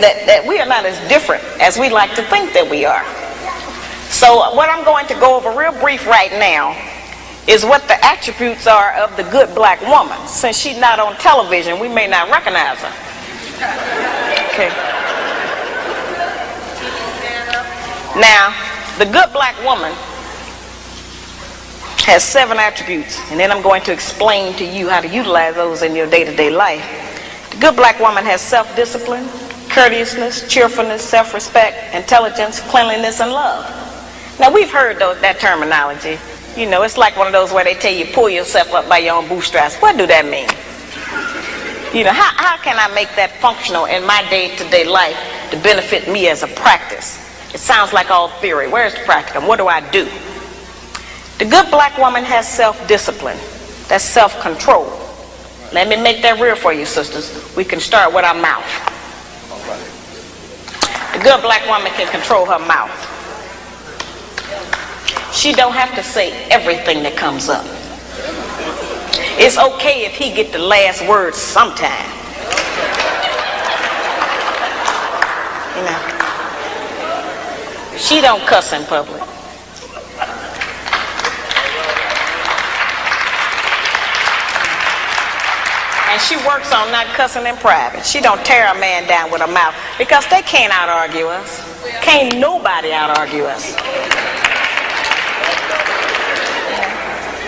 that we are not as different as we like to think that we are. So what I'm going to go over real brief right now is what the attributes are of the good black woman. Since she's not on television, we may not recognize her. Okay. Now, the good black woman has 7 attributes, and then I'm going to explain to you how to utilize those in your day-to-day life. The good black woman has self-discipline, courteousness, cheerfulness, self-respect, intelligence, cleanliness, and love. Now, we've heard that terminology. You know, it's like one of those where they tell you pull yourself up by your own bootstraps. What do that mean? You know, how can I make that functional in my day-to-day life to benefit me as a practice? It sounds like all theory. Where's the practicum? What do I do? The good black woman has self-discipline. That's self-control. Let me make that real for you, sisters. We can start with our mouth. The good black woman can control her mouth. She don't have to say everything that comes up. It's okay if he get the last word sometime. You know, she don't cuss in public. And she works on not cussing in private. She don't tear a man down with her mouth because they can't out-argue us. Can't nobody out-argue us.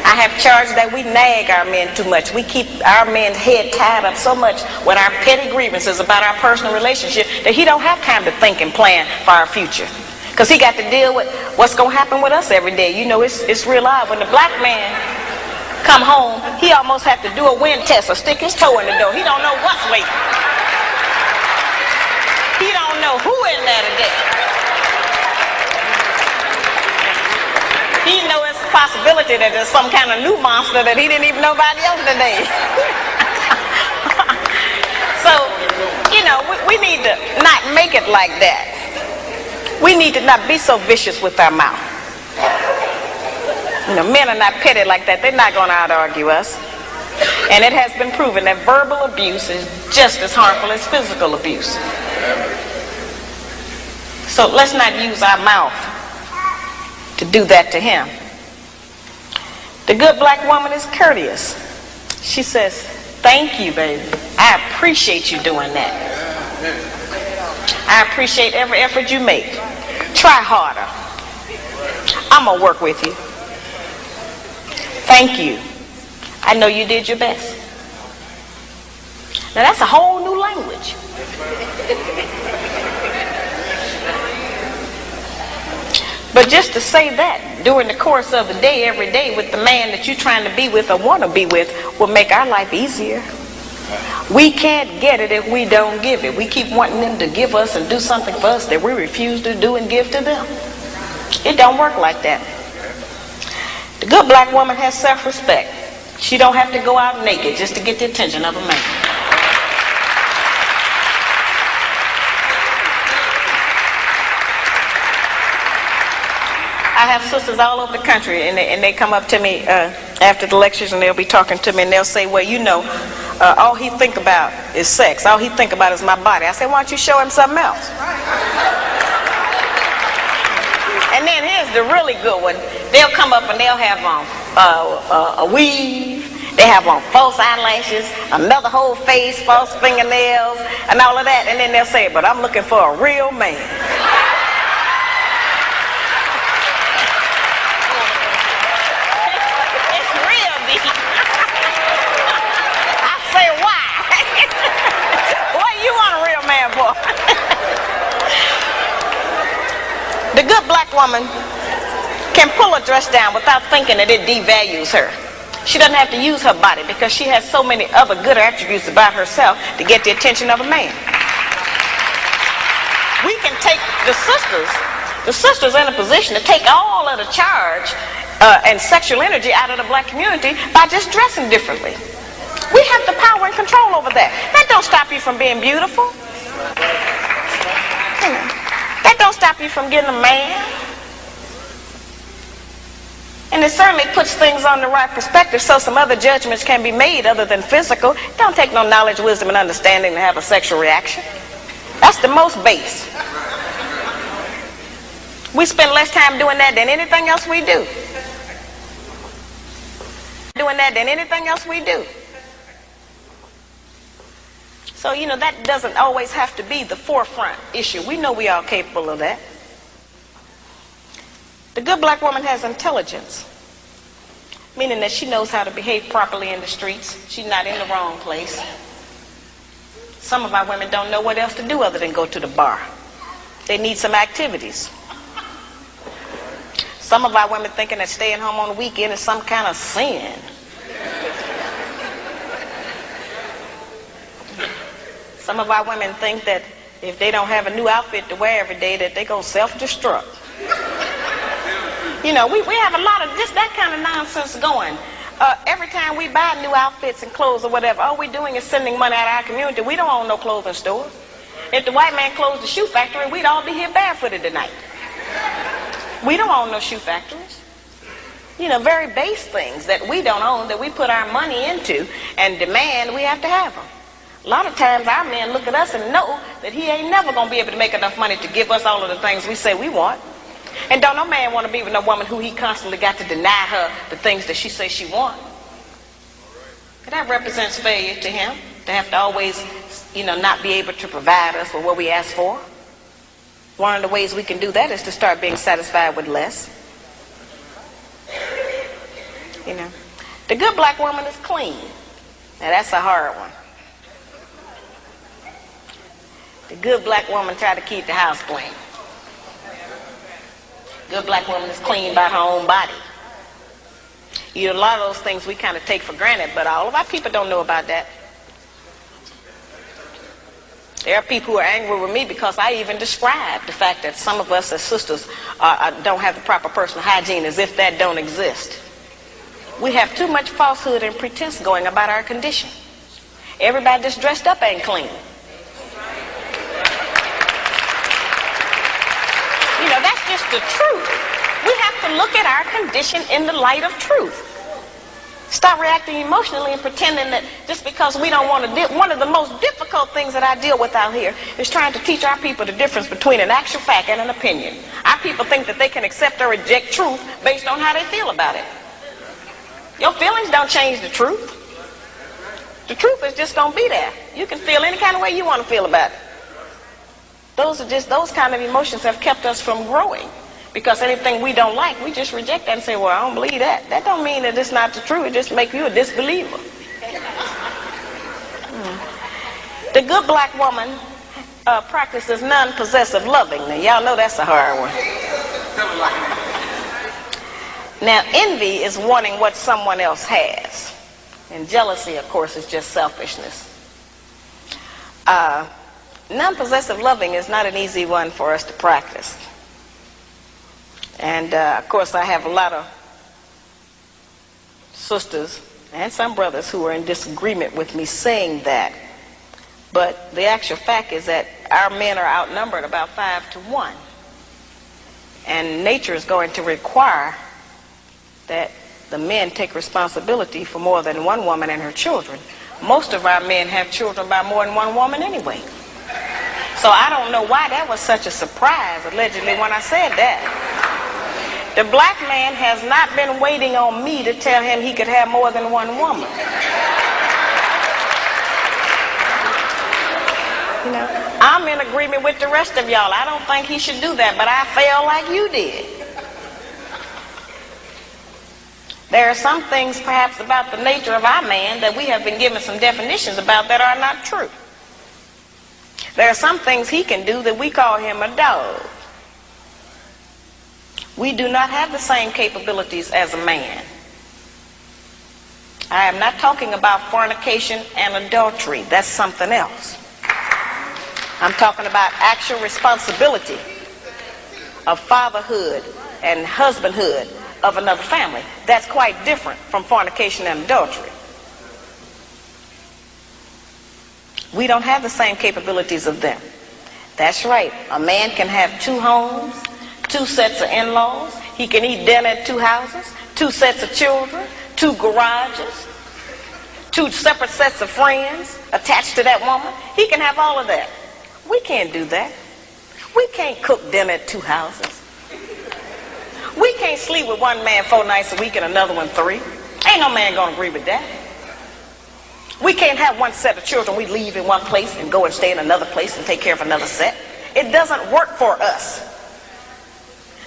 I have charged that we nag our men too much. We keep our men's head tied up so much with our petty grievances about our personal relationship that he don't have time to think and plan for our future. Because he got to deal with what's going to happen with us every day. You know, it's real odd. When the black man come home, he almost have to do a wind test or stick his toe in the door. He don't know what's waiting. He don't know who in there today. He know it's a possibility that there's some kind of new monster that he didn't even know about yesterday. So, you know, we need to not make it like that. We need to not be so vicious with our mouth. You know, men are not petty like that. They're not going to out-argue us. And it has been proven that verbal abuse is just as harmful as physical abuse. So let's not use our mouth to do that to him. The good black woman is courteous. She says, thank you, baby. I appreciate you doing that. I appreciate every effort you make. Try harder. I'm going to work with you. Thank you. I know you did your best. Now that's a whole new language. But just to say that during the course of the day, every day, with the man that you're trying to be with or want to be with, will make our life easier. We can't get it if we don't give it. We keep wanting them to give us and do something for us that we refuse to do and give to them. It don't work like that. The good black woman has self-respect. She don't have to go out naked just to get the attention of a man. I have sisters all over the country, and they come up to me after the lectures, and they'll be talking to me, and they'll say, well, you know, all he think about is sex. All he think about is my body. I say, why don't you show him something else? And then here's the really good one. They'll come up and they'll have on a weave. They have on false eyelashes, another whole face, false fingernails, and all of that. And then they'll say, but I'm looking for a real man. It's real deep. I say, why? What do you want a real man for? The good black woman can pull a dress down without thinking that it devalues her. She doesn't have to use her body because she has so many other good attributes about herself to get the attention of a man. We can take the sisters in a position to take all of the charge and sexual energy out of the black community by just dressing differently. We have the power and control over that. That don't stop you from being beautiful. That don't stop you from getting a man. And it certainly puts things on the right perspective so some other judgments can be made other than physical. It don't take no knowledge, wisdom, and understanding to have a sexual reaction. That's the most base. We spend less time doing that than anything else we do. So, you know, that doesn't always have to be the forefront issue. We know we are capable of that. The good black woman has intelligence, meaning that she knows how to behave properly in the streets. She's not in the wrong place. Some of our women don't know what else to do other than go to the bar. They need some activities. Some of our women thinking that staying home on the weekend is some kind of sin. Some of our women think that if they don't have a new outfit to wear every day, that they're going to self-destruct. You know, we have a lot of just that kind of nonsense going. Every time we buy new outfits and clothes or whatever, all we're doing is sending money out of our community. We don't own no clothing stores. If the white man closed the shoe factory, we'd all be here barefooted tonight. We don't own no shoe factories. You know, very base things that we don't own, that we put our money into and demand we have to have them. A lot of times our men look at us and know that he ain't never going to be able to make enough money to give us all of the things we say we want. And don't no man want to be with no woman who he constantly got to deny her the things that she says she wants. That represents failure to him, to have to always, you know, not be able to provide us with what we ask for. One of the ways we can do that is to start being satisfied with less. You know, the good black woman is clean. Now that's a hard one. The good black woman try to keep the house clean. Good black woman is clean by her own body. You know, a lot of those things we kind of take for granted, but all of our people don't know about that. There are people who are angry with me because I even describe the fact that some of us as sisters don't have the proper personal hygiene, as if that don't exist. We have too much falsehood and pretense going about our condition. Everybody that's dressed up ain't clean. You know, that's just the truth. We have to look at our condition in the light of truth. Stop reacting emotionally and pretending that just because we don't want to deal. One of the most difficult things that I deal with out here is trying to teach our people the difference between an actual fact and an opinion. Our people think that they can accept or reject truth based on how they feel about it. Your feelings don't change the truth. The truth is just going to be there. You can feel any kind of way you want to feel about it. Those kind of emotions have kept us from growing. Because anything we don't like, we just reject that and say, well, I don't believe that. That don't mean that it's not the truth. It just makes you a disbeliever. The good black woman practices non-possessive loving. Now, y'all know that's a hard one. Now, envy is wanting what someone else has. And jealousy, of course, is just selfishness. Non-possessive loving is not an easy one for us to practice. And of course I have a lot of sisters and some brothers who are in disagreement with me saying that. But the actual fact is that our men are outnumbered about 5-1. And nature is going to require that the men take responsibility for more than one woman and her children. Most of our men have children by more than one woman anyway. So I don't know why that was such a surprise, allegedly, when I said that. The black man has not been waiting on me to tell him he could have more than one woman. You know, I'm in agreement with the rest of y'all. I don't think he should do that, but I feel like you did. There are some things perhaps about the nature of our man that we have been given some definitions about that are not true. There are some things he can do that we call him a dog. We do not have the same capabilities as a man. I am not talking about fornication and adultery. That's something else. I'm talking about actual responsibility of fatherhood and husbandhood of another family. That's quite different from fornication and adultery. We don't have the same capabilities of them. That's right. A man can have 2 homes, 2 sets of in-laws. He can eat dinner at 2 houses, 2 sets of children, 2 garages, 2 separate sets of friends attached to that woman. He can have all of that. We can't do that. We can't cook dinner at 2 houses. We can't sleep with one man 4 nights a week and another one 3. Ain't no man gonna agree with that. We can't have one set of children we leave in one place and go and stay in another place and take care of another set. It doesn't work for us.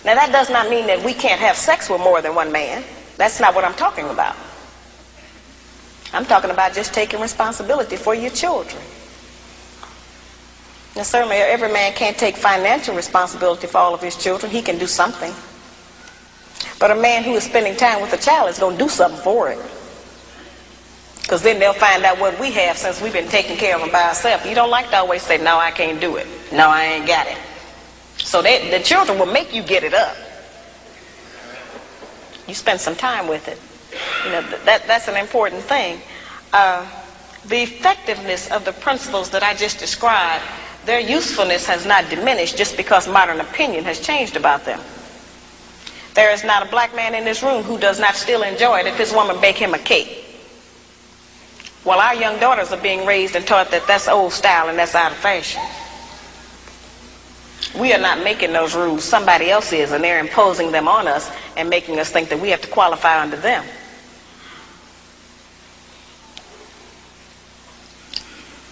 Now that does not mean that we can't have sex with more than one man. That's not what I'm talking about. I'm talking about just taking responsibility for your children. Now certainly every man can't take financial responsibility for all of his children. He can do something. But a man who is spending time with a child is going to do something for it. Because then they'll find out what we have since we've been taking care of them by ourselves. You don't like to always say, no, I can't do it. No, I ain't got it. So the children will make you get it up. You spend some time with it. You know, that's an important thing. The effectiveness of the principles that I just described, their usefulness has not diminished just because modern opinion has changed about them. There is not a black man in this room who does not still enjoy it if his woman bake him a cake. Well, our young daughters are being raised and taught that that's old style and that's out of fashion. We are not making those rules. Somebody else is, and they're imposing them on us and making us think that we have to qualify under them.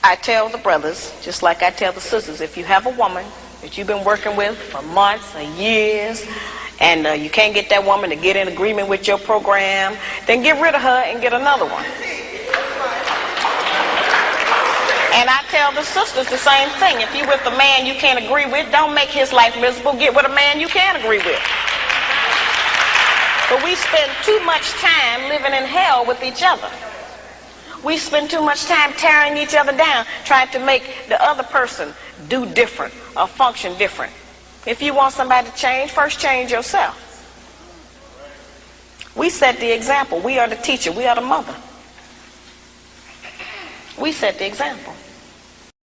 I tell the brothers, just like I tell the sisters, if you have a woman that you've been working with for months or years, and you can't get that woman to get in agreement with your program, then get rid of her and get another one. And I tell the sisters the same thing. If you're with a man you can't agree with, don't make his life miserable. Get with a man you can agree with. But we spend too much time living in hell with each other. We spend too much time tearing each other down, trying to make the other person do different or function different. If you want somebody to change, first change yourself. We set the example. We are the teacher. We are the mother. We set the example.